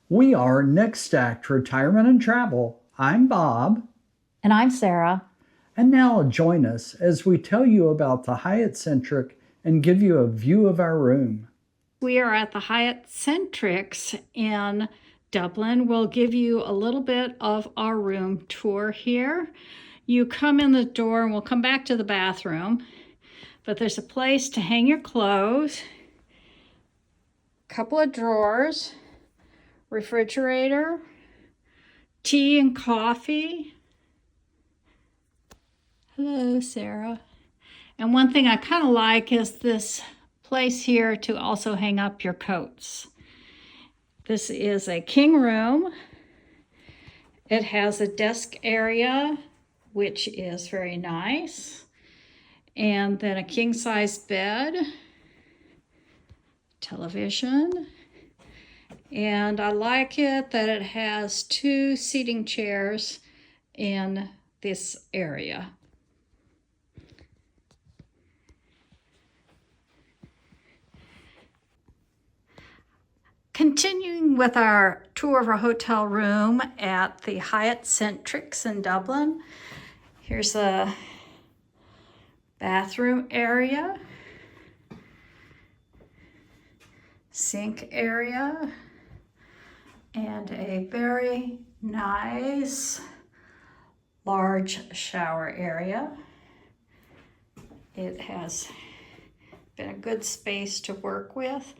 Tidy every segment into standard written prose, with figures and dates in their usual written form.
We are Next Act Retirement and Travel. I'm Bob. And I'm Sarah. And now join us as we tell you about the Hyatt Centric and give you a view of our room. We are at the Hyatt Centrics in Dublin. We'll give you a little bit of our room tour here. You come in the door and we'll come back to the bathroom, but there's a place to hang your clothes, a couple of drawers, refrigerator, tea and coffee. Hello, Sarah. And one thing I kind of like is this place here to also hang up your coats. This is a king room. It has a desk area, which is very nice. And then a king-size bed, television. And I like it that it has 2 seating chairs in this area. Continuing with our tour of our hotel room at the Hyatt Centrics in Dublin. Here's a bathroom area, sink area, and a very nice large shower area. It has been a good space to work with.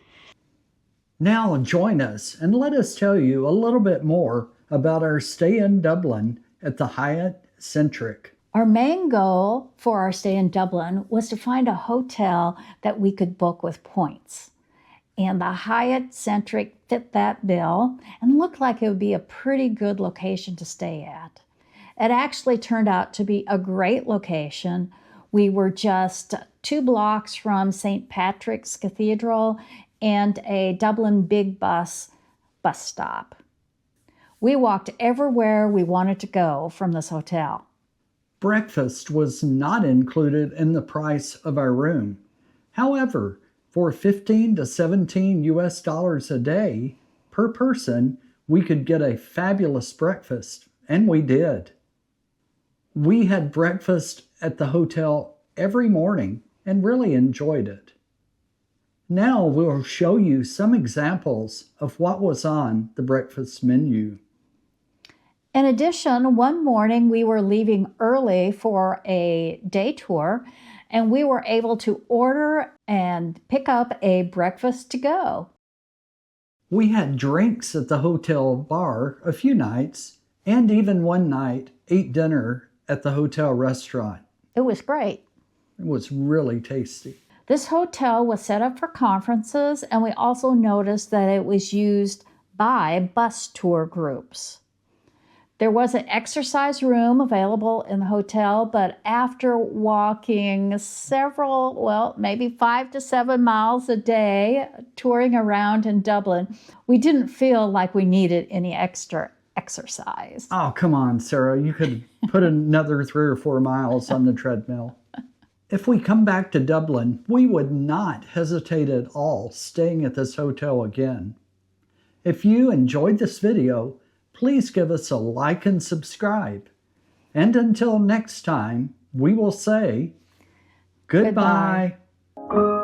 Now join us and let us tell you a little bit more about our stay in Dublin at the Hyatt Centric. Our main goal for our stay in Dublin was to find a hotel that we could book with points. And the Hyatt Centric fit that bill and looked like it would be a pretty good location to stay at. It actually turned out to be a great location. We were just 2 blocks from St. Patrick's Cathedral and a Dublin big bus stop. We walked everywhere we wanted to go from this hotel. Breakfast was not included in the price of our room. However, for 15 to 17 US dollars a day per person, we could get a fabulous breakfast, and we did. We had breakfast at the hotel every morning and really enjoyed it. Now we'll show you some examples of what was on the breakfast menu. In addition, one morning we were leaving early for a day tour, and we were able to order and pick up a breakfast to go. We had drinks at the hotel bar a few nights, and even one night ate dinner at the hotel restaurant. It was great. It was really tasty. This hotel was set up for conferences, and we also noticed that it was used by bus tour groups. There was an exercise room available in the hotel, but after walking maybe 5 to 7 miles a day, touring around in Dublin, we didn't feel like we needed any extra exercise. Oh, come on, Sarah. You could put another 3 or 4 miles on the treadmill. If we come back to Dublin, we would not hesitate at all staying at this hotel again. If you enjoyed this video, please give us a like and subscribe. And until next time, we will say goodbye. Goodbye.